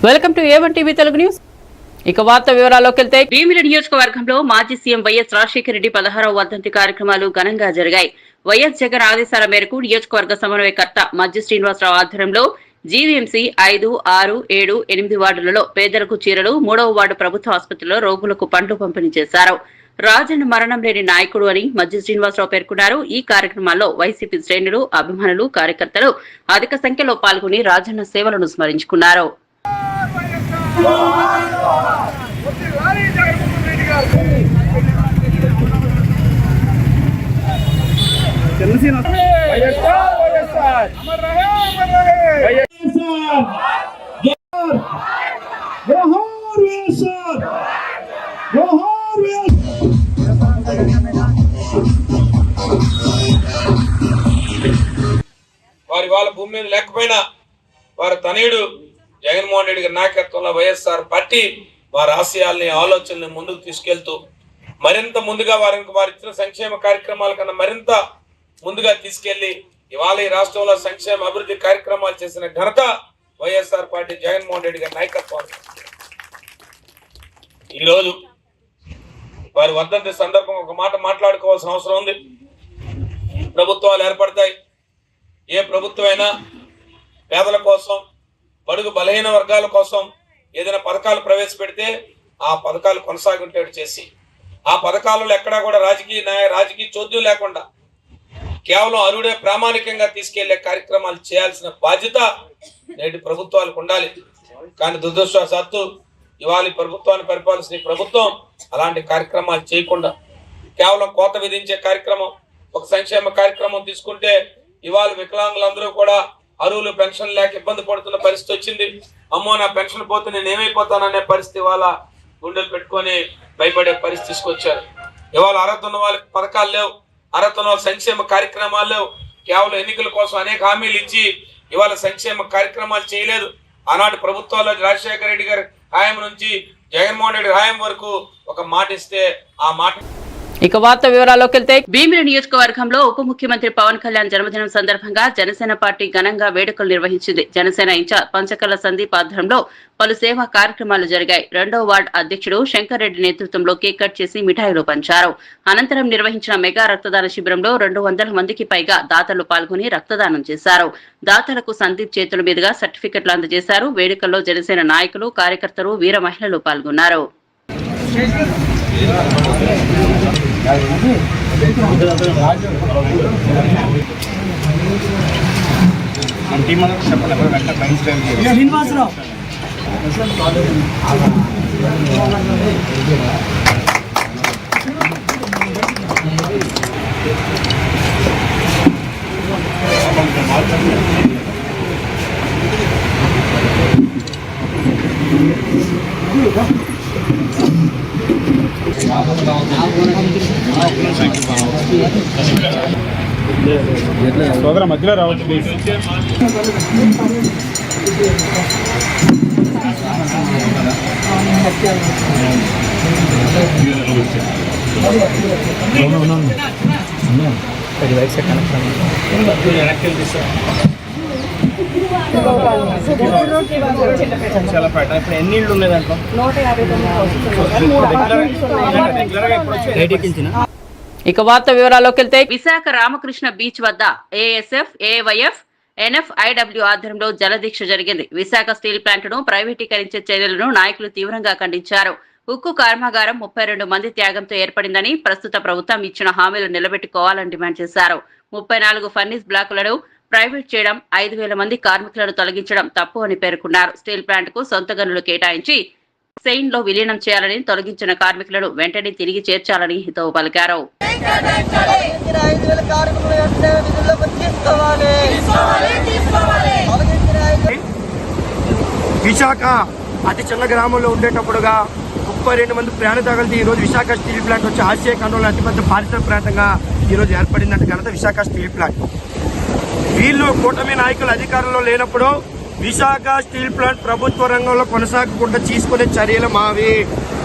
Welcome to A1 TV Telugu news. ఇక వార్త వివరాల్లోకి వెళ్తే భీమిలి నియోజకవర్గంలో మాజీ సీఎం వైఎస్ రాజశేఖర రెడ్డి 16వ వర్ధంతి కార్యక్రమాలు ఘనంగా జరిగాయి. వైఎస్ జగన్ ఆదేశాల మేరకు నియోజకవర్గ సమన్వయకర్త మజ్జి శ్రీనివాసరావు ఆధ్వర్యంలో జీవీఎంసీ 5, 6, 7, 8 వార్డులలో పేదలకు చీరలు, 3వ వార్డు ప్రభుత్వ ఆసుపత్రిలో రోగులకు పండ్లు పంపిణీ చేశారు. రాజన్న మరణం లేని నాయకుడు అని మజ్జి శ్రీనివాసరావు పేర్కొన్నారు. ఈ కార్యక్రమాల్లో వైసీపీ శ్రేణులు, అభిమానులు, కార్యకర్తలు అధిక సంఖ్యలో పాల్గొని రాజన్న సేవలను స్మరించుకున్నారు. వారి వాళ్ళ భూమి మీద లేకపోయినా వారి తనయుడు జగన్మోహన్ రెడ్డి గారి నాయకత్వంలో వైఎస్ఆర్ పార్టీ వారి ఆశయాల్ని, ఆలోచనల్ని ముందుకు తీసుకెళ్తూ మరింత ముందుగా వారి ఇచ్చిన సంక్షేమ కార్యక్రమాల కన్నా మరింత ముందుగా తీసుకెళ్లి ఇవాళ ఈ రాష్ట్రంలో సంక్షేమ అభివృద్ధి కార్యక్రమాలు చేసిన ఘనత వైఎస్ఆర్ పార్టీ జగన్మోహన్ రెడ్డి గారి నాయకత్వం. ఈరోజు వారి వర్ధంతి సందర్భం ఒక మాట మాట్లాడుకోవాల్సిన అవసరం ఉంది. ప్రభుత్వాలు ఏర్పడతాయి. ఏ ప్రభుత్వం అయినా పేదల కోసం, బడుగు బలహీన వర్గాల కోసం ఏదైనా పథకాలు ప్రవేశపెడితే ఆ పథకాలు కొనసాగుంటేట్టు చేసి, ఆ పథకాలలో ఎక్కడా కూడా రాజకీయ చోద్యం లేకుండా కేవలం అరుడే ప్రామాణికంగా తీసుకెళ్లే కార్యక్రమాలు చేయాల్సిన బాధ్యత నేటి ప్రభుత్వాలకు ఉండాలి. కానీ దురదృష్టవశాత్తు ఇవాళ ప్రభుత్వాన్ని పరిపాలిస్తున్న ప్రభుత్వం అలాంటి కార్యక్రమాలు చేయకుండా కేవలం కోత విధించే కార్యక్రమం, ఒక సంక్షేమ కార్యక్రమం తీసుకుంటే ఇవాళ వికలాంగులందరూ కూడా అరువులు పెన్షన్ లేక ఇబ్బంది పడుతున్న పరిస్థితి వచ్చింది. అమ్మో నా పెన్షన్ పోతే నేను ఏమైపోతాననే పరిస్థితి వాళ్ళ గుండెలు పెట్టుకొని భయపడే పరిస్థితి తీసుకొచ్చారు. ఇవాళ అర్హత ఉన్న వాళ్ళకి పథకాలు లేవు, అర్హత ఉన్న వాళ్ళ సంక్షేమ కార్యక్రమాలు లేవు. కేవలం ఎన్నికల కోసం అనేక హామీలు ఇచ్చి ఇవాళ సంక్షేమ కార్యక్రమాలు చేయలేదు. ఆనాటి ప్రభుత్వాల్లో రాజశేఖర రెడ్డి గారి హాయం నుంచి జగన్మోహన్ రెడ్డి హాయం వరకు ఒక మాట ఇస్తే ఆ మాట. ఇక వార్త వివరాల్లోకి వెళ్తే భీమిలి నియోజకవర్గంలో ఉప ముఖ్యమంత్రి పవన్ కళ్యాణ్ జన్మదినం సందర్భంగా జనసేన పార్టీ ఘనంగా వేడుకలు నిర్వహించింది. జనసేన ఇన్ఛార్జ్ పంచకర్ల సందీప్ ఆధ్వర్యంలో పలు సేవా కార్యక్రమాలు జరిగాయి. 2వ వార్డు అధ్యక్షుడు శంకర్ రెడ్డి నేతృత్వంలో కేక్ కట్ చేసి మిఠాయిలు పంచారు. అనంతరం నిర్వహించిన మెగా రక్తదాన శిబిరంలో 200 మందికి పైగా దాతలు పాల్గొని రక్తదానం చేశారు. దాతలకు సందీప్ చేతుల మీదుగా సర్టిఫికెట్లు అందజేశారు. వేడుకల్లో జనసేన నాయకులు, కార్యకర్తలు, వీర మహిళలు పాల్గొన్నారు. సోదర మధ్యలో రావచ్చు ప్లీజ్. ఇప్పుడు ఎన్ని ఇళ్ళు ఉన్నాయి దాంట్లో? ఇక వార్త వివరాల్లోకి వెళ్తే విశాఖ రామకృష్ణ బీచ్ వద్ద ఏఎస్ఎఫ్, ఏవైఎఫ్, ఎన్ఎఫ్ఐడబ్ల్యూ ఆధ్వర్యంలో జలదీక్ష జరిగింది. విశాఖ స్టీల్ ప్లాంట్ ను ప్రైవేటీకరించే చర్యలను నాయకులు తీవ్రంగా ఖండించారు. ఉక్కు కర్మాగారం 32 మంది త్యాగంతో ఏర్పడిందని, ప్రస్తుత ప్రభుత్వం ఇచ్చిన హామీలు నిలబెట్టుకోవాలని డిమాండ్ చేశారు. 34 ఫర్నిస్ బ్లాకులను ప్రైవేట్ చేయడం, 5,000 మంది కార్మికులను తొలగించడం తప్పు అని పేర్కొన్నారు. స్టీల్ ప్లాంట్ కు సొంత గనులు కేటాయించి సెయిన్ లో విలీనం చేయాలని, తొలగించిన కార్మికులను వెంటనే తిరిగి చేర్చాలని హితవు పలికారు. విశాఖ అతి చిన్న గ్రామంలో ఉండేటప్పుడుగా 32 మంది ప్రాణత్యాగాలతో ఈ రోజు విశాఖ స్టీల్ ప్లాంట్ వచ్చి ఆసియా ఖండంలో అతిపెద్ద పారిశ్రామిక ప్రాంతంగా ఈ రోజు ఏర్పడిందంటే ఘనత విశాఖ స్టీల్ ప్లాంట్. వీళ్ళు కూటమి నాయకులు అధికారంలో లేనప్పుడు విశాఖ స్టీల్ ప్లాంట్ ప్రభుత్వ రంగంలో కొనసాగకుండా తీసుకునే చర్యలు మావి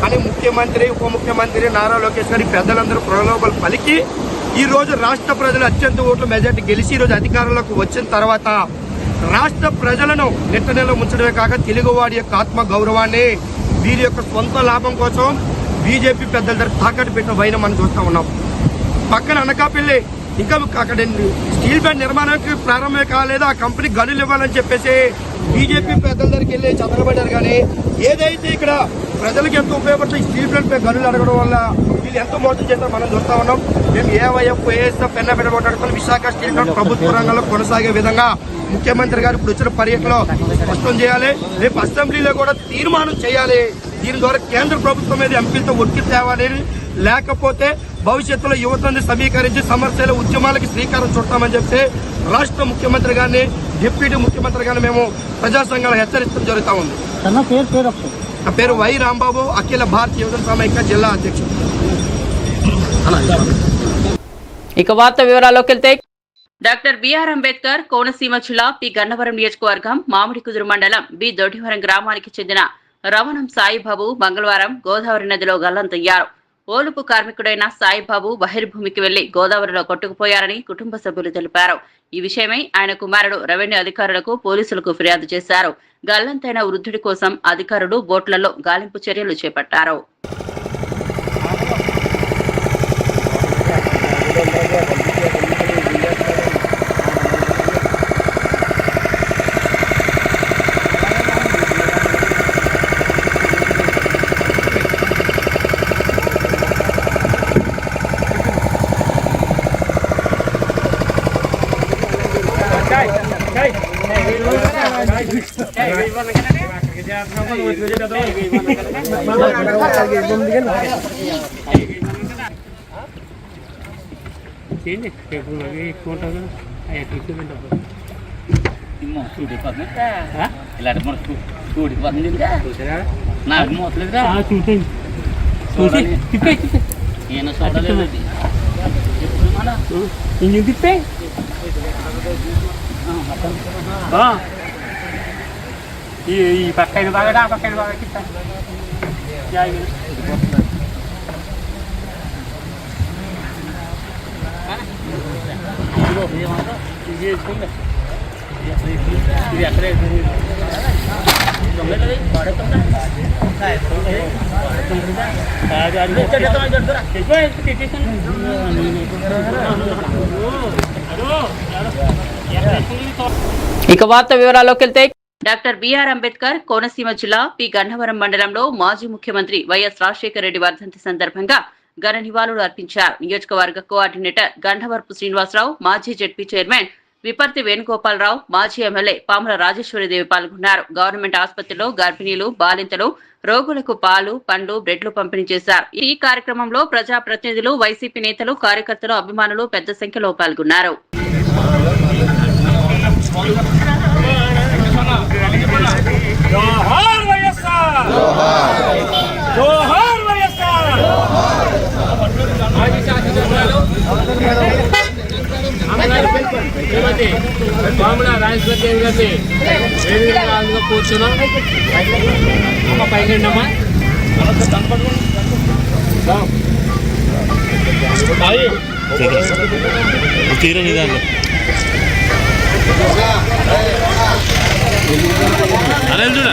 అని ముఖ్యమంత్రి, ఉప ముఖ్యమంత్రి నారా లోకేష్ గారి పెద్దలందరూ ప్రలోభాలు పలికి ఈ రోజు రాష్ట్ర ప్రజలు అత్యంత ఓట్ల మెజార్టీ గెలిచి ఈ రోజు అధికారంలోకి వచ్చిన తర్వాత రాష్ట్ర ప్రజలను నెట్టనేలో ముంచడమే కాక తెలుగువాడి యొక్క ఆత్మ గౌరవాన్ని వీరి యొక్క సొంత లాభం కోసం బీజేపీ పెద్దల దగ్గర తాకట్టు పెట్టిన వైన మనం చూస్తూ ఉన్నాం. పక్కన అనకాపల్లి ఇంకా అక్కడ స్టీల్ ప్లాంట్ నిర్మాణానికి ప్రారంభమే కాలేదు, ఆ కంపెనీ గనులు ఇవ్వాలని చెప్పేసి బీజేపీ పెద్దల దగ్గరికి వెళ్ళి చదవబడ్డారు. కానీ ఏదైతే ఇక్కడ ప్రజలకు ఎంతో ఉపయోగపడుతుంది స్టీల్ ప్లాంట్ పై గనులు అడగడం వల్ల వీళ్ళు ఎంతో మోసం చేస్తారో మనం చూస్తా ఉన్నాం. మేము ఏవైఎఫ్ ఏఎస్ఎఫ్ పెన్నబెట్టబోటాడుకొని విశాఖ స్టీల్ ప్లాంట్ ప్రభుత్వ రంగంలో కొనసాగే విధంగా ముఖ్యమంత్రి గారు ఇప్పుడు వచ్చిన పర్యటనలో స్పష్టం చేయాలి. రేపు అసెంబ్లీలో కూడా తీర్మానం చేయాలి. దీని ద్వారా కేంద్ర ప్రభుత్వం మీద ఎంపీలతో ఒత్తిడి తేవాలి. లేకపోతే భవిష్యత్తులో యువతని సమీకరించి సమస్యల ఉద్యమాలకి శ్రీకారం చుడతామని చెప్తే రాష్ట్ర ముఖ్యమంత్రి గారిని డిప్యూటీ ముఖ్యమంత్రి గారిని మేము ప్రజా సంఘాలు హెచ్చరించడం జరుగుతూ ఉంది. నా పేరు వై రాంబాబు, అఖిల భారతీయ యువజన సమైక్య జిల్లా అధ్యక్షుడు. ఇక వార్త వివరాల్లోకి వెళ్తే డాక్టర్ బిఆర్ అంబేద్కర్ కోనసీమ జిల్లా పి గన్నవరం నియోజకవర్గం మామిడికుదురు మండలం బి దొడ్డివరం గ్రామానికి చెందిన రవణం సాయిబాబు మంగళవారం గోదావరి నదిలో గల్లంతయ్యారు. ఓలుపు కార్మికుడైన సాయిబాబు బహిర్భూమికి వెళ్లి గోదావరిలో కొట్టుకుపోయారని కుటుంబ సభ్యులు తెలిపారు. ఈ విషయమై ఆయన కుమారుడు రెవెన్యూ అధికారులకు పోలీసులకు ఫిర్యాదు చేశారు. గల్లంతైన వృద్ధుడి కోసం అధికారులు బోట్లలో గాలింపు చర్యలు చేపట్టారు. ఈ పక్కన బాగా ఆ పక్కన బాగా ఇది అక్కడే ఇక వార్త వివరాల్లోకి వెళ్తే డాక్టర్ బిఆర్ అంబేద్కర్ కోనసీమ జిల్లా పి గన్నవరం మండలంలో మాజీ ముఖ్యమంత్రి వైఎస్ రాజశేఖర రెడ్డి వర్ధంతి సందర్భంగా ఘన నివాళులు అర్పించారు. నియోజకవర్గ కోఆర్డినేటర్ గంధవరపు శ్రీనివాసరావు, మాజీ జెడ్పీ చైర్మన్ విపర్తి వేణుగోపాలరావు, మాజీ ఎమ్మెల్యే పాముల రాజేశ్వరిదేవి పాల్గొన్నారు. గవర్నమెంట్ ఆసుపత్రిలో గర్భిణీలు, బాలింతలు, రోగులకు పాలు, పండ్లు, బ్రెడ్లు పంపిణీ చేశారు. ఈ కార్యక్రమంలో ప్రజాప్రతినిధులు, వైసీపీ నేతలు, కార్యకర్తలు, అభిమానులు పెద్ద సంఖ్యలో పాల్గొన్నారు. జోహార్ వైఎస్ఆర్, జోహార్ వైఎస్ఆర్. పాముల రాజేశ్వరి గారిని వేదికగా కూర్చున్నాం. అమ్మ పైకి అమ్మా తీరని దాంట్లో అదే చూడ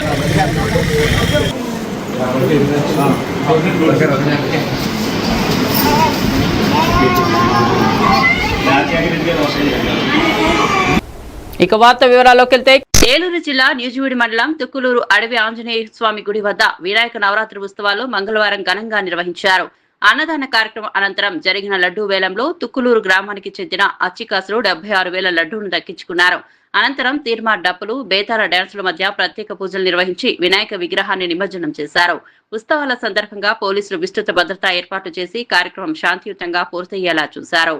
ఇక వార్త వివరాల్లోకి వెళ్తే ఏలూరు జిల్లా న్యూజివీడి మండలం తుక్కులూరు అడవి ఆంజనేయ స్వామి గుడి వద్ద వినాయక నవరాత్రి ఉత్సవాలు మంగళవారం ఘనంగా నిర్వహించారు. అన్నదాన కార్యక్రమం అనంతరం జరిగిన లడ్డూ వేలంలో తుక్కులూరు గ్రామానికి చెందిన అచ్చికాసులు 76,000 లడ్డూను దక్కించుకున్నారు. అనంతరం తీర్మా డప్పులు, బేతాల డ్యాన్సుల మధ్య ప్రత్యేక పూజలు నిర్వహించి వినాయక విగ్రహాన్ని నిమజ్జనం చేశారు. ఉత్సవాల సందర్భంగా పోలీసులు విస్తృత భద్రతా ఏర్పాట్లు చేసి కార్యక్రమం శాంతియుతంగా పూర్తయ్యేలా చూశారు.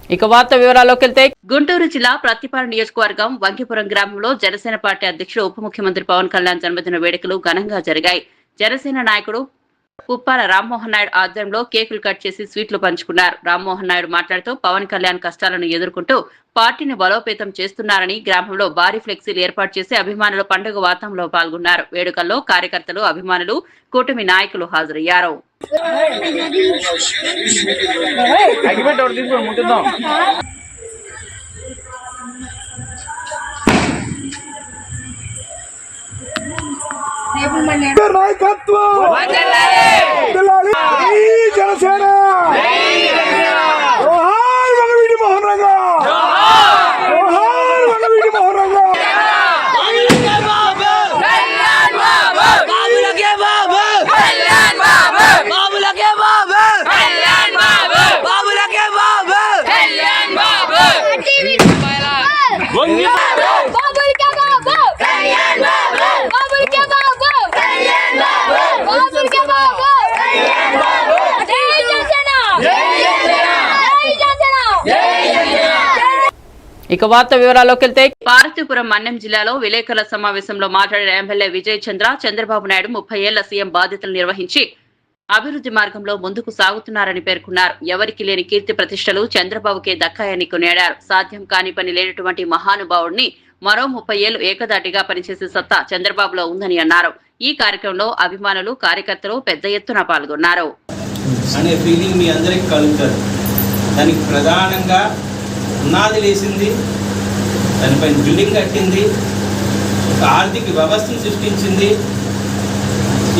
ఇక వార్త వివరాల్లోకి వెళ్తే గుంటూరు జిల్లా ప్రత్తిపాడు నియోజకవర్గం వంకిపురం గ్రామంలో జనసేన పార్టీ అధ్యక్షుడు ఉప ముఖ్యమంత్రి పవన్ కళ్యాణ్ జన్మదిన వేడుకలు ఘనంగా జరిగాయి. జనసేన నాయకుడు పుప్పాల రామ్మోహన్ నాయుడు ఆధ్వర్యంలో కేకులు కట్ చేసి స్వీట్లు పంచుకున్నారు. రామ్మోహన్ నాయుడు మాట్లాడుతూ పవన్ కళ్యాణ్ కష్టాలను ఎదుర్కొంటూ పార్టీని బలోపేతం చేస్తున్నారని గ్రామంలో భారీ ఫ్లెక్సీలు ఏర్పాటు చేసి అభిమానులు పండుగ వాతావరణంలో పాల్గొన్నారు. వేడుకల్లో కార్యకర్తలు, అభిమానులు, కూటమి నాయకులు హాజరయ్యారు. జనసేన ఇక వార్త వివరాల్లోకి వెళ్తే పార్వతీపురం మన్యం జిల్లాలో విలేకరుల సమావేశంలో మాట్లాడిన ఎమ్మెల్యే విజయ్ చంద్ర చంద్రబాబు నాయుడు 30 ఏళ్ల సీఎం బాధ్యతలు నిర్వహించి అభివృద్ధి మార్గంలో ముందుకు సాగుతున్నారని పేర్కొన్నారు. ఎవరికి లేని కీర్తి ప్రతిష్టలు చంద్రబాబుకే దక్కాయని కొనియాడారు. సాధ్యం కాని పని లేనటువంటి మహానుభావుడిని మరో 30 ఏళ్లు ఏకదాటిగా పనిచేసే సత్తా చంద్రబాబులో ఉందని అన్నారు. ఈ కార్యక్రమంలో అభిమానులు, కార్యకర్తలు పెద్ద ఎత్తున పాల్గొన్నారు. అనే ఫీలింగ్ మీ అందరికి కలుగుతారు. దానికి ప్రధానంగా పునాది లేసింది, దానిపైన బిల్డింగ్ కట్టింది, ఒక ఆర్థిక వ్యవస్థను సృష్టించింది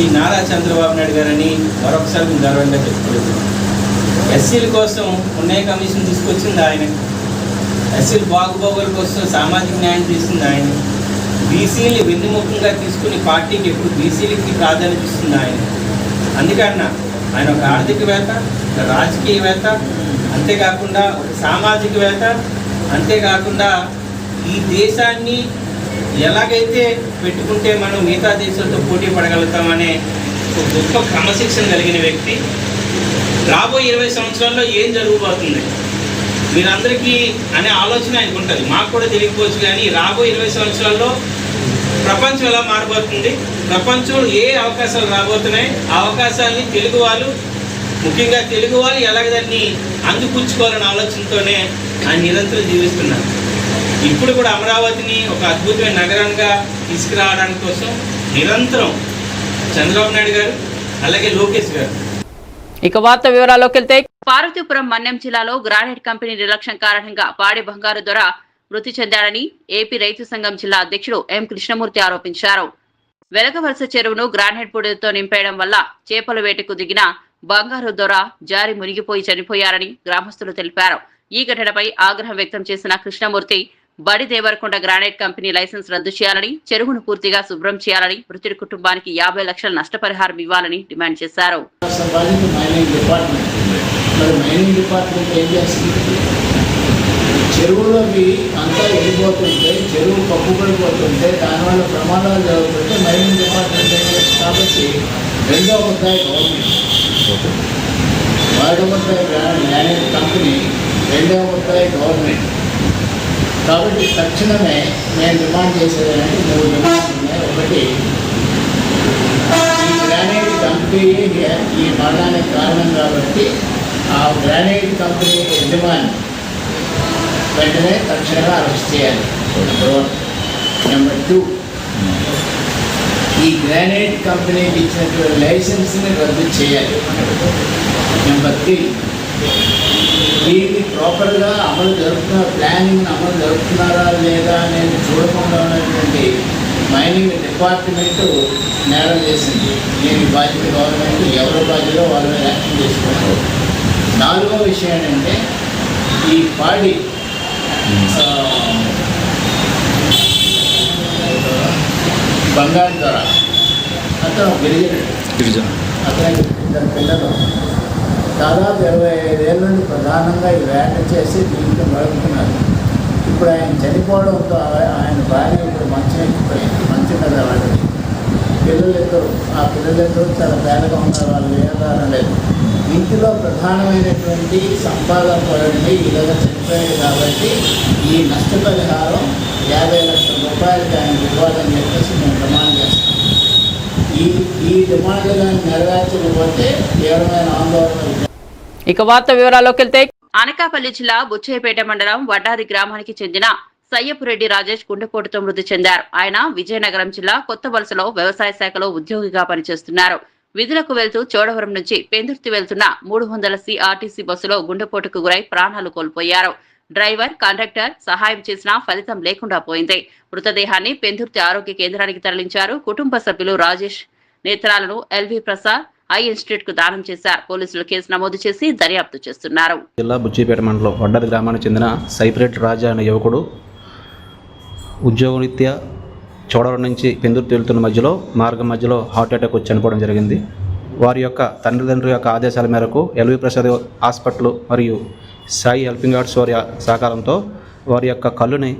ఈ నారా చంద్రబాబు నాయుడు గారని మరొకసారి మేము గర్వంగా చెప్పుకోలేదు. ఎస్సీల కోసం ఉన్నయ కమిషన్ తీసుకొచ్చింది ఆయన, ఎస్సీల బాగుబాగుల కోసం సామాజిక న్యాయం తీసింది ఆయన, బీసీని వెన్నుముఖంగా తీసుకుని పార్టీకి ఎప్పుడు బీసీలకి ప్రాధాన్యత ఇస్తుంది ఆయన. అందుకన్నా ఆయన ఒక ఆర్థికవేత్త, ఒక రాజకీయవేత్త, అంతేకాకుండా ఒక సామాజికవేత్త, అంతేకాకుండా ఈ దేశాన్ని ఎలాగైతే పెట్టుకుంటే మనం మిగతా దేశాలతో పోటీ పడగలుగుతామనే ఒక గొప్ప క్రమశిక్షణ కలిగిన వ్యక్తి. రాబోయే 20 సంవత్సరాల్లో ఏం జరగబోతుంది మీరందరికీ అనే ఆలోచన ఆయనకు ఉంటుంది. మాకు కూడా తెలియకపోవచ్చు, కానీ రాబోయే 20 సంవత్సరాల్లో ప్రపంచం ఎలా మారబోతుంది, ప్రపంచంలో ఏ అవకాశాలు రాబోతున్నాయి, ఆ అవకాశాలని తెలుగు వాళ్ళు, ముఖ్యంగా తెలుగు వాళ్ళు ఎలాగ దాన్ని అందిపుచ్చుకోవాలనే ఆలోచనతోనే ఆయన నిరంతరం జీవిస్తున్నారు. ఇప్పుడు కూడా అమరావతిని ఒక అద్భుతమైన నగరంగా తీసుకురావడానికి కోసం నిరంతరం చంద్రబాబు నాయుడు గారు, అలాగే లోకేష్ గారు. ఇక వార్త వివరాల్లోకి వెళ్తే పార్వతీపురం మన్యం జిల్లాలో గ్రానైట్ కంపెనీ నిర్లక్ష్యం కారణంగా పాడి బంగారు దొర మృతి చెందాడని ఏపీ రైతు సంఘం జిల్లా అధ్యక్షుడు ఎం కృష్ణమూర్తి ఆరోపించారు. వెలగవలస చెరువును గ్రానైట్ పొడితో నింపేయడం వల్ల చేపల వేటకు దిగిన బంగారు దొర జారి మునిగిపోయి చనిపోయారని గ్రామస్తులు తెలిపారు. ఈ ఘటనపై ఆగ్రహం వ్యక్తం చేసిన కృష్ణమూర్తి బడి దేవరకొండ గ్రానైట్ కంపెనీ లైసెన్స్ రద్దు చేయాలని, చెరువును పూర్తిగా శుభ్రం చేయాలని, మృతుడి కుటుంబానికి 50 లక్షల నష్టపరిహారం ఇవ్వాలని డిమాండ్ చేశారు. చెరువులోకి అంతా వెళ్ళిపోతుంటే, చెరువు పప్పుపడిపోతుంటే, దానివల్ల ప్రమాదాలు జరుగుతుంటే మైనింగ్ డిపార్ట్మెంట్ ఏం చేస్తుంది కాబట్టి రెండో ముద్దాయి గవర్నమెంట్, మొదటి ముద్దాయి గ్రానైట్ కంపెనీ, రెండవ ముద్దాయి గవర్నమెంట్. కాబట్టి తక్షణమే నేను డిమాండ్ చేసేది అంటే 3 డిమాండ్స్ ఉన్నాయి. ఒకటి, ఈ గ్రానైట్ కంపెనీ ఈ మరణానికి కారణం కాబట్టి ఆ గ్రానైట్ కంపెనీ యజమాని వెంటనే తక్షణంగా అరెస్ట్ చేయాలి. నెంబర్ 1. నెంబర్ 2, ఈ గ్రానైట్ కంపెనీకి ఇచ్చినటువంటి లైసెన్స్ని రద్దు చేయాలి. నెంబర్ 3, దీన్ని ప్రాపర్గా అమలు జరుపుతున్న ప్లానింగ్ని అమలు జరుపుతున్నారా లేదా అనేది చూడకుండా ఉన్నటువంటి మైనింగ్ డిపార్ట్మెంటు నేరం చేసింది. దీనికి బాధ్యత గవర్నమెంట్, ఎవరి బాధ్యత వాళ్ళ మీద యాక్షన్ చేసుకుంటారు. 4వ విషయం ఏంటంటే, ఈ పాడి బంగారు ధర అతను గిరిజన, అతనికి 2 పిల్లలు, దాదాపు 25 ఏళ్ళ నుండి ప్రధానంగా ఈ వేట చేసి దీంట్లో గడుపుతున్నారు. ఇప్పుడు ఆయన చనిపోవడంతో ఆయన భార్య ఇప్పుడు మంచం ఎక్కిపోయింది. మంచం కదా వాళ్ళకి పిల్లలిద్దరు, ఆ పిల్లలిద్దరూ చాలా పేదగా ఉన్నారు, వాళ్ళు ఏ ఆధారం లేదు. ఇంటిలో ప్రధానమైనటువంటి సంపాదన పడండి ఇలాగ చనిపోయాడు కాబట్టి ఈ నష్టపరిహారం 50 లక్షల రూపాయలకి ఆయన ఇవ్వాలని చెప్పేసి మేము డిమాండ్ చేస్తాం. ఈ డిమాండ్లు కానీ నెరవేర్చకపోతే తీవ్రమైన ఆందోళన. ఇక వార్త వివరాల్లోకి వెళ్తే అనకాపల్లి జిల్లా బుచ్చయ్యపేట మండలం వడ్డాది గ్రామానికి చెందిన సయ్యపురెడ్డి రాజేష్ గుండెపోటుతో మృతి చెందారు. ఆయన విజయనగరం జిల్లా కొత్త వలసలో వ్యవసాయ శాఖలో ఉద్యోగిగా పనిచేస్తున్నారు. విధులకు వెళ్తూ చోడవరం నుంచి పెందుర్తి వెళ్తున్న 300 ఆర్టీసీ బస్సులో గుండెపోటుకు గురై ప్రాణాలు కోల్పోయారు. డ్రైవర్, కండక్టర్ సహాయం చేసినా ఫలితం లేకుండా పోయింది. మృతదేహాన్ని పెందుర్తి ఆరోగ్య కేంద్రానికి తరలించారు. కుటుంబ సభ్యులు రాజేష్ నేత్రాలను ఎల్వి ప్రసాద్ ఐ ఇన్స్టిట్యూట్ కు దానం చేశారు. పోలీసులు కేసు నమోదు చేసి దర్యాప్తు చేస్తున్నారు. జిల్లా బుచ్చిపేట మండలం వడ్డాది గ్రామానికి చెందిన సైప్రెడ్డి రాజా అనే యువకుడు ఉద్యోగరీత్యా చోడవరం నుంచి పెందుర్తి వెళ్తున్న మార్గం మధ్యలో హార్ట్ అటాక్ వచ్చి చనిపోవడం జరిగింది. వారి యొక్క తండ్రి యొక్క ఆదేశాల మేరకు ఎల్వి ప్రసాద్ హాస్పిటల్ మరియు సాయి హెల్పింగ్ ఆర్ట్స్ వారి సహకారంతో వారి యొక్క కళ్ళుని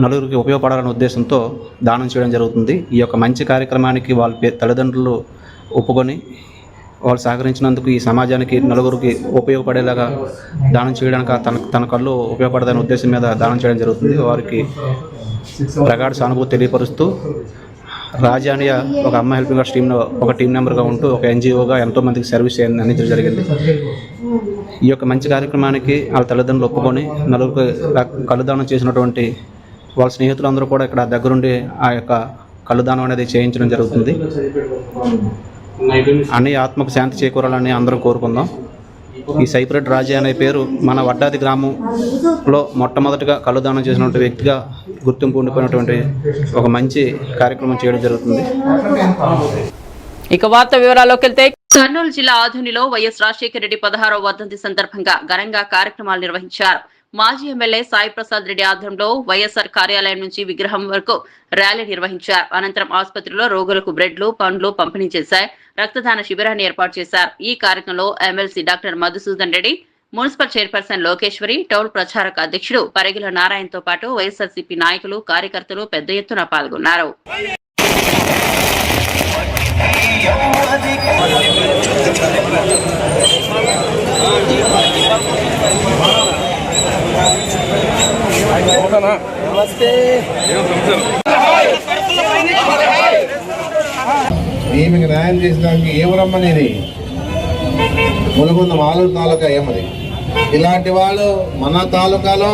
నలుగురికి ఉపయోగపడాలనే ఉద్దేశంతో దానం చేయడం జరుగుతుంది. ఈ యొక్క మంచి కార్యక్రమానికి వాళ్ళ తల్లిదండ్రులు ఒప్పుకొని వాళ్ళు సహకరించినందుకు ఈ సమాజానికి నలుగురికి ఉపయోగపడేలాగా దానం చేయడానికి తన కళ్ళు ఉపయోగపడదనే ఉద్దేశం మీద దానం చేయడం జరుగుతుంది. వారికి ప్రగాఢ సానుభూతి తెలియపరుస్తూ రాజానియా ఒక అమ్మ హెల్పింగ్ ఆర్ట్స్ టీంలో ఒక టీం మెంబర్గా ఉంటూ ఒక ఎన్జిఓగా ఎంతోమందికి సర్వీస్ అందించడం జరిగింది. ఈ యొక్క మంచి కార్యక్రమానికి వాళ్ళ తల్లిదండ్రులు ఒప్పుకొని నలుగురికి కళ్ళుదానం చేసినటువంటి వాళ్ళ స్నేహితులందరూ కూడా ఇక్కడ దగ్గరుండి ఆ యొక్క కళ్ళుదానం అనేది చేయించడం జరుగుతుంది. అన్ని ఆత్మకు శాంతి చేకూరాలని అందరం కోరుకుందాం. ఈ సైప్రెడ్డి రాజా అనే పేరు మన వడ్డాది గ్రామంలో మొట్టమొదటిగా కళ్ళుదానం చేసినటువంటి వ్యక్తిగా గుర్తింపు ఉండిపోయినటువంటి ఒక మంచి కార్యక్రమం చేయడం జరుగుతుంది. ఇక వార్త వివరాల్లోకి వెళ్తే కర్నూలు జిల్లా ఆధునిలో వైఎస్ రాజశేఖర రెడ్డి 16వ వర్ధంతి సందర్భంగా ఘనంగా కార్యక్రమాలు నిర్వహించారు. మాజీ ఎమ్మెల్యే సాయి ప్రసాద్ రెడ్డి ఆధ్వర్యంలో వైఎస్ఆర్ కార్యాలయం నుంచి విగ్రహం వరకు ర్యాలీ నిర్వహించారు. అనంతరం ఆసుపత్రిలో రోగులకు బ్రెడ్లు, పండ్లు పంపిణీ చేశారు. రక్తదాన శిబిరాన్ని ఏర్పాటు చేశారు. ఈ కార్యక్రమంలో MLC doctor Madhusudan Reddy, municipal chairperson Lokeshwari, town ప్రచారక అధ్యక్షుడు పరిగిల నారాయణతో పాటు వైఎస్ఆర్సీపీ నాయకులు, కార్యకర్తలు పెద్ద ఎత్తున పాల్గొన్నారు. మీకు న్యాయం చేసడానికి ఏమరమ్మనేది ములుగుంద ఆలూరు తాలూకా ఏమది. ఇలాంటి వాళ్ళు మన తాలూకాలో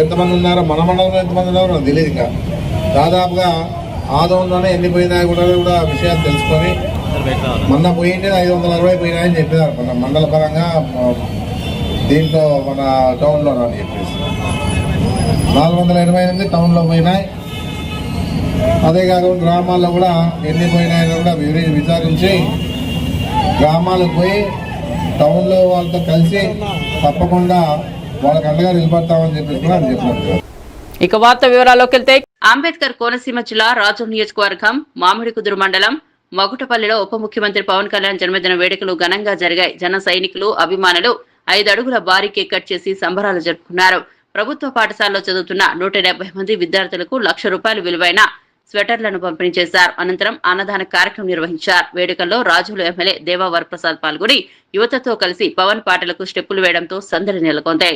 ఎంతమంది ఉన్నారో, మన మండలంలో ఎంతమంది ఉన్నారో నాకు తెలియదు. ఇంకా దాదాపుగా ఆదంలోనే ఎన్ని పోయినాయి కూడా విషయాలు తెలుసుకొని మొన్న పోయింటే 560 పోయినాయని చెప్పినారు మన మండల పరంగా. దీంట్లో మన టౌన్లో అని చెప్పేసి 488 టౌన్లో పోయినాయి. అదే కాకుండా గ్రామాల్లో కూడా ఎన్ని పోయినాయని కూడా విచారించి గ్రామాలకు పోయి టౌన్లో వాళ్ళతో కలిసి తప్పకుండా వాళ్ళకి అండగా నిలబడతామని చెప్పేసి కూడా చెప్పినట్టు. ఇక వార్త వివరాల్లోకి వెళ్తే అంబేద్కర్ కోనసీమ జిల్లా రాజం నియోజకవర్గం మామిడికుదురు మండలం మగుటపల్లిలో ఉప ముఖ్యమంత్రి పవన్ కళ్యాణ్ జన్మదిన వేడుకలు ఘనంగా జరిగాయి. జన సైనికులు, అభిమానులు 5 అడుగుల భారీ కేక్ కట్ చేసి సంబరాలు జరుపుకున్నారు. ప్రభుత్వ పాఠశాలలో చదువుతున్న 170 మంది విద్యార్థులకు ₹1,00,000 విలువైన స్వెటర్లను పంపిణీ చేశారు. అనంతరం అన్నదాన కార్యక్రమం నిర్వహించారు. వేడుకల్లో రాజుల ఎమ్మెల్యే దేవా వరప్రసాద్ పాల్గొని యువతతో కలిసి పవన్ పాటలకు స్టెప్పులు వేయడంతో సందడి నెలకొంది.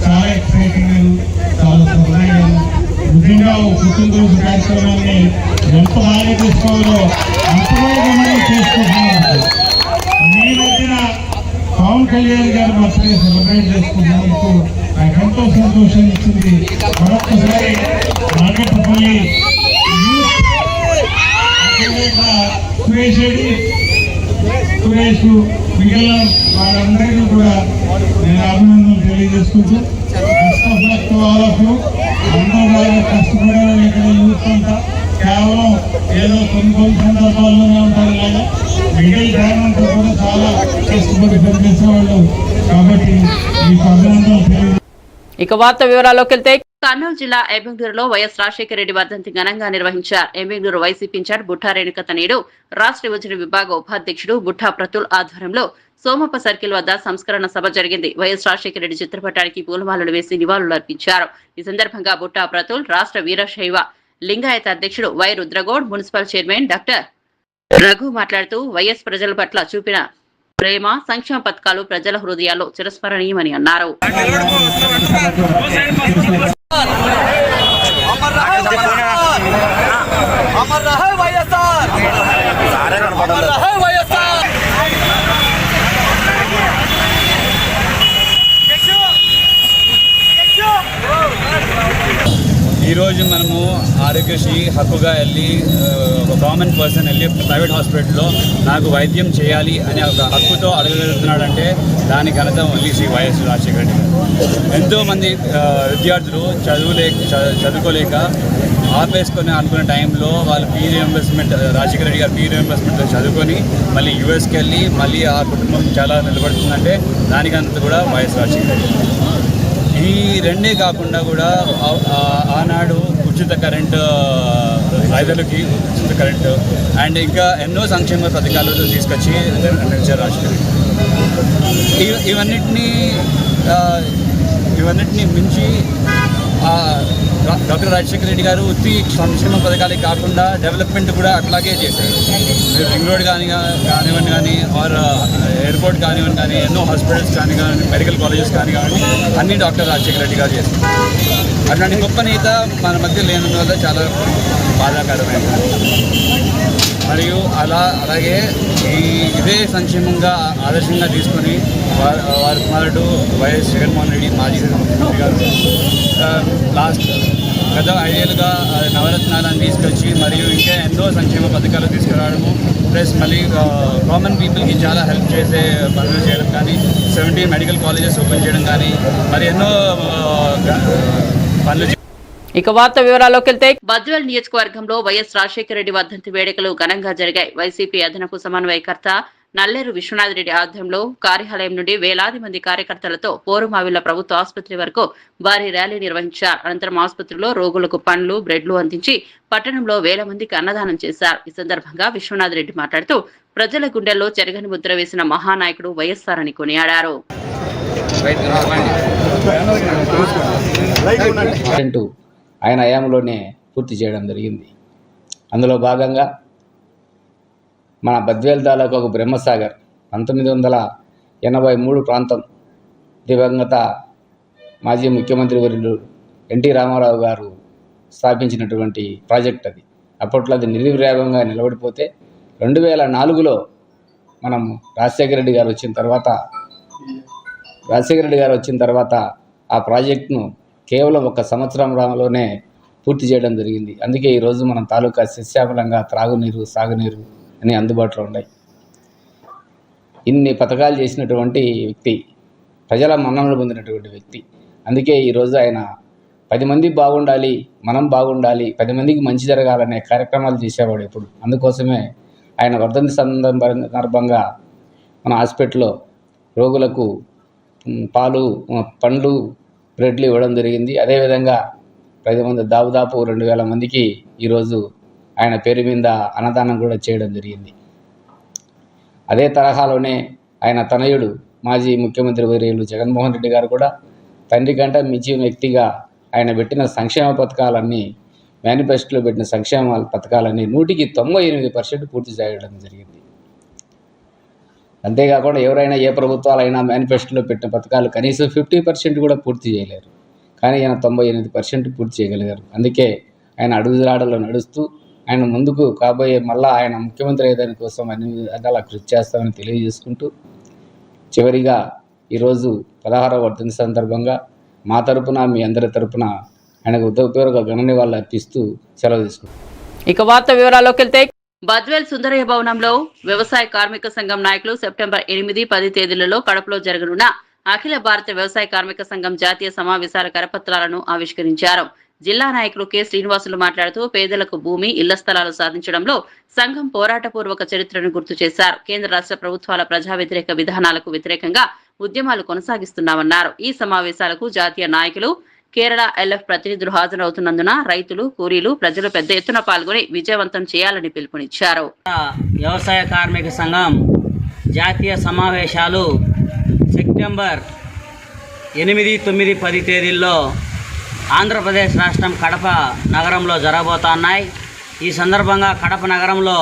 చాలా ఎక్సైటింగ్, చాలా సరదాగా నిజంగా పుట్టినరోజు కార్యక్రమాన్ని ఎంత బాగా చేసుకోవాలో అంత బాగా చేసుకుంటున్నారు. కళ్యాణ్ గారు బర్త్డే సెలబ్రేట్ చేసుకున్నందుకు నాకు ఎంతో సంతోషం ఇచ్చింది. మరొకసారి నాగపల్లి సురేష్ మిగిలిన వాళ్ళందరికీ కూడా నేను అభినందనలు తెలియజేసుకుంటూ అందరూ కష్టపడాలని ఇక్కడ యూత్ అంతా కేవలం ఏదో కొన్ని సందర్భాల్లోనే ఉంటారు కానీ మిగిలిన గ్రామంతో కూడా చాలా కష్టపడి పనిచేసే వాళ్ళు కాబట్టి మీకు అభినందనలు తెలియజేస్తాను. ఇక వార్త వివరాల్లోకి వెళ్తే కర్నూలు జిల్లా ఎమ్మిగనూరులో వైఎస్ రాజశేఖర రెడ్డి వర్ధంతి ఘనంగా నిర్వహించారు. ఎమ్మిగనూరు వైసీపీ ఇన్ఛార్జ్ బుట్టా రేణుక తనయుడు రాష్ట్ర యువజన విభాగ ఉపాధ్యక్షుడు బుట్టా ప్రతుల్ ఆధ్వర్యంలో సోమప్ప సర్కిల్ వద్ద సంస్కరణ సభ జరిగింది. వైఎస్ రాజశేఖర రెడ్డి చిత్రపటానికి పూలమాలలు వేసి నివాళులు అర్పించారు. ఈ సందర్భంగా బుట్టా ప్రతుల్ రాష్ట్ర వీరశైవ లింగాయత అధ్యక్షుడు Y Rudragoud, municipal chairman doctor Raghu మాట్లాడుతూ వైఎస్ ప్రజల పట్ల చూపిన ప్రేమ, సంక్షేమ పథకాలు ప్రజల హృదయాల్లో చిరస్మరణీయమని అన్నారు. ఈరోజు మనము ఆరోగ్యశ్రీ హక్కుగా వెళ్ళి ఒక కామన్ పర్సన్ వెళ్ళి ప్రైవేట్ హాస్పిటల్లో నాకు వైద్యం చేయాలి అనే ఒక హక్కుతో అడగలుగుతున్నాడంటే దాని ఘనత ఓన్లీ శ్రీ వైఎస్ రాజశేఖర రెడ్డి గారు. ఎంతోమంది విద్యార్థులు చదువుకోలేక ఆపేసుకొని అనుకునే టైంలో వాళ్ళు ఫీ రియంబర్స్మెంట్, రాజశేఖర రెడ్డి గారు ఫీ రియంబర్స్మెంట్ చదువుకొని మళ్ళీ యూఎస్కి వెళ్ళి మళ్ళీ ఆ కుటుంబం చాలా నిలబడుతుందంటే దానికంతా కూడా వైఎస్ రాజశేఖర రెడ్డి. ఈ రెండే కాకుండా కూడా ఆనాడు ఉచిత కరెంటు, రైతులకి ఉచిత కరెంటు అండ్ ఇంకా ఎన్నో సంక్షేమ పథకాలు తీసుకొచ్చి నడిచారు రాజశేఖర రెడ్డి. ఇవన్నిటిని మించి డాక్టర్ రాజశేఖర రెడ్డి గారు ఉత్తి సంక్షేమ పథకాలే కాకుండా డెవలప్మెంట్ కూడా అట్లాగే చేశారు. రింగ్ రోడ్ కానివ్వండి కానీ ఆర్ ఎయిర్పోర్ట్ కానివ్వండి కానీ ఎన్నో హాస్పిటల్స్ కానివ్వండి మెడికల్ కాలేజెస్ కానివ్వండి అన్నీ డాక్టర్ రాజశేఖర రెడ్డి గారు చేశారు. అట్లాంటి గొప్ప నేత మన మధ్య లేనందువల్ల చాలా బాధాకరమైనది. మరియు అలాగే ఇదే సంక్షేమంగా ఆదర్శంగా తీసుకొని వారి కుమారుడు వైఎస్ జగన్మోహన్ రెడ్డి మాజీ ముఖ్యమంత్రి గారు గత 5 ఏళ్ళుగా నవరత్నాలను తీసుకొచ్చి మరియు ఇంకా ఎన్నో సంక్షేమ పథకాలు తీసుకురావడము ప్లస్ మళ్ళీ కామన్ పీపుల్కి చాలా హెల్ప్ చేసే పనులు చేయడం కానీ 70 మెడికల్ కాలేజెస్ ఓపెన్ చేయడం కానీ మరి ఎన్నో పనులు. ఇక వార్త వివరాల్లోకి వెళ్తే బద్వేల్ నియోజకవర్గంలో వైఎస్ రాజశేఖర రెడ్డి వర్ధంతి వేడుకలు ఘనంగా జరిగాయి. వైసీపీ అదనపు సమన్వయకర్త నల్లేరు విశ్వనాథ్ రెడ్డి ఆధ్వర్యంలో కార్యాలయం నుండి వేలాది మంది కార్యకర్తలతో పోరుమావిళ్ల ప్రభుత్వ ఆసుపత్రి వరకు భారీ ర్యాలీ నిర్వహించారు. అనంతరం ఆసుపత్రిలో రోగులకు పండ్లు, బ్రెడ్లు అందించి పట్టణంలో వేల మందికి అన్నదానం చేశారు. ఈ సందర్భంగా విశ్వనాథ్ రెడ్డి మాట్లాడుతూ ప్రజల గుండెల్లో చెరగని ముద్ర వేసిన మహానాయకుడు వైఎస్ఆర్ అని కొనియాడారు. ఆయన హయాంలోనే పూర్తి చేయడం జరిగింది. అందులో భాగంగా మన బద్వేల్ తాలూకు ఒక బ్రహ్మసాగర్ 1983 ప్రాంతం దివంగత మాజీ ముఖ్యమంత్రి వర్యులు ఎన్టీ రామారావు గారు స్థాపించినటువంటి ప్రాజెక్ట్ అది. అప్పట్లో అది నిర్విరామంగా నిలబడిపోతే 2004లో మనం రాజశేఖర రెడ్డి గారు వచ్చిన తర్వాత ఆ ప్రాజెక్టును కేవలం 1 సంవత్సరంలోనే పూర్తి చేయడం జరిగింది. అందుకే ఈరోజు మనం తాలూకా సస్యామలంగా త్రాగునీరు, సాగునీరు అని అందుబాటులో ఉన్నాయి. ఇన్ని పథకాలు చేసినటువంటి వ్యక్తి, ప్రజల మన్ననలు పొందినటువంటి వ్యక్తి. అందుకే ఈరోజు ఆయన 10 మంది బాగుండాలి, మనం బాగుండాలి, 10 మందికి మంచి జరగాలనే కార్యక్రమాలు చేసేవాడు ఎప్పుడు. అందుకోసమే ఆయన వర్ధంతి సందర్భంగా మన హాస్పిటల్లో రోగులకు పాలు, పండ్లు, బ్రెడ్లు ఇవ్వడం జరిగింది. అదేవిధంగా 10 మంది దాదాపు 2000 మందికి ఈరోజు ఆయన పేరు మీద అన్నదానం కూడా చేయడం జరిగింది. అదే తరహాలోనే ఆయన తనయుడు మాజీ ముఖ్యమంత్రి వర్యులు జగన్మోహన్ రెడ్డి గారు కూడా తండ్రి కంటే మించిన వ్యక్తిగా ఆయన పెట్టిన సంక్షేమ పథకాలన్నీ, మేనిఫెస్టోలో పెట్టిన సంక్షేమ పథకాలన్నీ 99% పూర్తి చేయడం జరిగింది. అంతేకాకుండా ఎవరైనా ఏ ప్రభుత్వాలైనా మేనిఫెస్టోలో పెట్టిన పథకాలు కనీసం 50% కూడా పూర్తి చేయలేరు. కానీ ఆయన 98% పూర్తి చేయగలిగారు. అందుకే ఆయన అడుగుజాడల్లో నడుస్తూ ఆయన ముందుకు కాబోయే మళ్ళా ఆయన ముఖ్యమంత్రి అయ్యేదాని కోసం అన్ని విధాలా కృషి చేస్తామని తెలియజేసుకుంటూ చివరిగా ఈరోజు 16వ వర్ధంతి సందర్భంగా మా తరపున మీ అందరి తరపున ఆయనకు ఉద్యోగ ఘన నివాళులు అర్పిస్తూ సెలవు తీసుకుంటాం. ఇక వార్త వివరాల్లోకి వెళ్తే బద్వేల్ సుందరయ్య భవనంలో వ్యవసాయ కార్మిక సంఘం నాయకులు సెప్టెంబర్ 8, 10 తేదీలలో కడపలో జరగనున్న అఖిల భారత వ్యవసాయ కార్మిక సంఘం జాతీయ సమావేశాల కరపత్రాలను ఆవిష్కరించారు. జిల్లా నాయకులు కె శ్రీనివాసులు మాట్లాడుతూ పేదలకు భూమి, ఇళ్ల స్థలాలు సాధించడంలో సంఘం పోరాటపూర్వక చరిత్రను గుర్తు చేశారు. కేంద్ర రాష్ట్ర ప్రభుత్వాల ప్రజా వ్యతిరేక విధానాలకు వ్యతిరేకంగా ఉద్యమాలు కొనసాగిస్తున్నామన్నారు. ఈ సమావేశాలకు జాతీయ నాయకులు, కేరళ ఎల్ఎఫ్ ప్రతినిధులు హాజరవుతున్నందున రైతులు, కూలీలు, ప్రజలు పెద్ద ఎత్తున పాల్గొని విజయవంతం చేయాలని పిలుపునిచ్చారు. వ్యవసాయ కార్మిక సంఘం జాతీయ సమావేశాలు సెప్టెంబర్ 8, 9, 10 తేదీల్లో ఆంధ్రప్రదేశ్ రాష్ట్రం కడప నగరంలో జరగబోతున్నాయి. ఈ సందర్భంగా కడప నగరంలో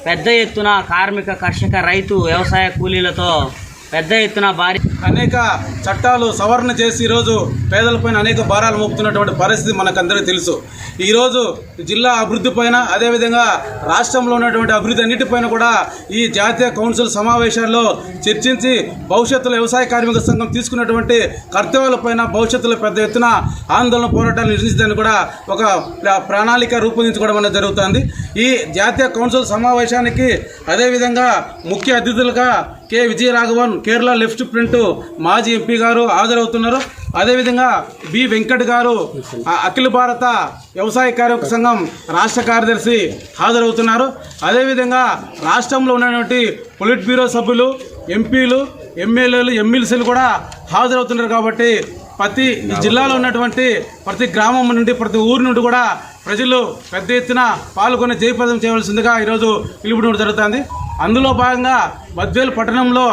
పెద్ద ఎత్తున కార్మిక, కర్షక, రైతు, వ్యవసాయ కూలీలతో పెద్ద ఎత్తున భారీ అనేక చట్టాలు సవరణ చేసి ఈరోజు పేదలపైన అనేక భారాలు మోపుతున్నటువంటి పరిస్థితి మనకందరికీ తెలుసు. ఈరోజు జిల్లా అభివృద్ధి పైన, అదేవిధంగా రాష్ట్రంలో ఉన్నటువంటి అభివృద్ధి అన్నిటిపైన కూడా ఈ జాతీయ కౌన్సిల్ సమావేశాల్లో చర్చించి భవిష్యత్తులో వ్యవసాయ కార్మిక సంఘం తీసుకున్నటువంటి కర్తవ్యాలపైన భవిష్యత్తులో పెద్ద ఎత్తున ఆందోళన పోరాటాలు నిర్వహించడానికి కూడా ఒక ప్రణాళిక రూపొందించుకోవడం అనేది జరుగుతుంది. ఈ జాతీయ కౌన్సిల్ సమావేశానికి అదేవిధంగా ముఖ్య అతిథులుగా K Vijayaraghavan, Kerala left front మాజీ ఎంపీ గారు హాజరవుతున్నారు. అదేవిధంగా బి వెంకట్ గారు, అఖిల భారత వ్యవసాయ కార్మిక సంఘం రాష్ట్ర కార్యదర్శి హాజరవుతున్నారు. అదేవిధంగా రాష్ట్రంలో ఉన్నటువంటి పొలిట్ బ్యూరో సభ్యులు, ఎంపీలు, ఎమ్మెల్యేలు, ఎమ్మెల్సీలు కూడా హాజరవుతున్నారు. కాబట్టి ప్రతి జిల్లాలో ఉన్నటువంటి ప్రతి గ్రామం నుండి, ప్రతి ఊరి నుండి కూడా ప్రజలు పెద్ద ఎత్తున పాల్గొని జయప్రదం చేయవలసిందిగా ఈరోజు పిలుపునివ్వడం జరుగుతుంది. అందులో భాగంగా బద్వేల్ పట్టణంలో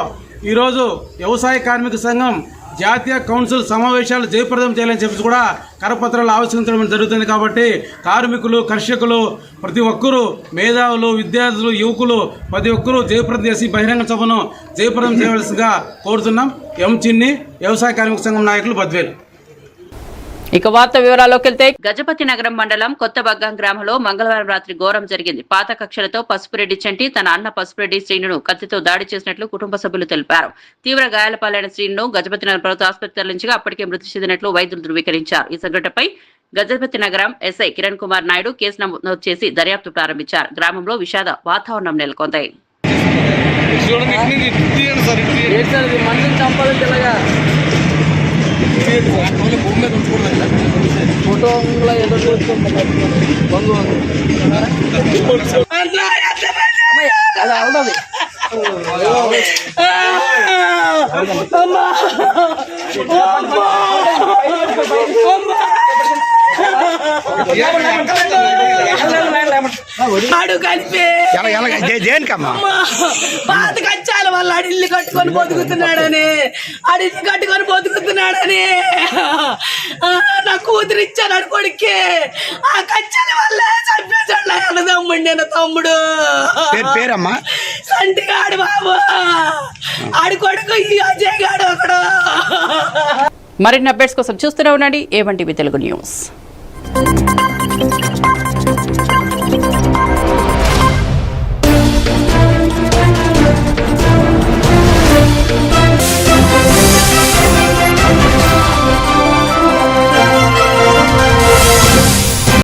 ఈరోజు వ్యవసాయ కార్మిక సంఘం జాతీయ కౌన్సిల్ సమావేశాలు జయప్రదం చేయాలని చెప్పి కూడా కరపత్రాలు ఆవిష్కరించడం జరుగుతుంది. కాబట్టి కార్మికులు, కర్షకులు, ప్రతి ఒక్కరూ, మేధావులు, విద్యార్థులు, యువకులు ప్రతి ఒక్కరూ జయప్రదం చేసి బహిరంగ సభను జయప్రదం చేయవలసిందిగా కోరుతున్నాం. ఎం చిన్ని, వ్యవసాయ కార్మిక సంఘం నాయకులు, బద్వేల్. ఇక వార్త వివరాల్లోకి వెళ్తే గజపతి నగరం మండలం కొత్త బగ్గాం గ్రామంలో మంగళవారం రాత్రి ఘోరం జరిగింది. పాత కక్షలతో పసుపురెడ్డి చంటి తన అన్న పసుపురెడ్డి శ్రీనును కత్తితో దాడి చేసినట్లు కుటుంబ సభ్యులు తెలిపారు. తీవ్ర గాయాల పాలైన శ్రీనును గజపతి నగరం ప్రభుత్వ ఆసుపత్రి తరలించగా అప్పటికే మృతి చెందినట్లు వైద్యులు ధృవీకరించారు. ఈ సంఘటనపై గజపతి నగరం ఎస్ఐ కిరణ్ కుమార్ నాయుడు కేసు నమోదు చేసి దర్యాప్తు ప్రారంభించారు. గ్రామంలో విషాద వాతావరణం నెలకొంది. పాత కచ్చాల వల్ల అడిల్లు కట్టుకొని బతుకుతున్నాడని నా కూతురు ఇచ్చాను అడు కొడుక్కి. ఆ కచ్చాల వల్ల చంపేశాడు తమ్ముడు. నేను తమ్ముడు పేరమ్మా సంటిగాడు బాబు, ఆడి కొడుకు ఈ అజయ్ గాడు ఒకడు. మరిన్ని అప్డేట్స్ కోసం చూస్తూనే ఉండండి A1 TV తెలుగు న్యూస్.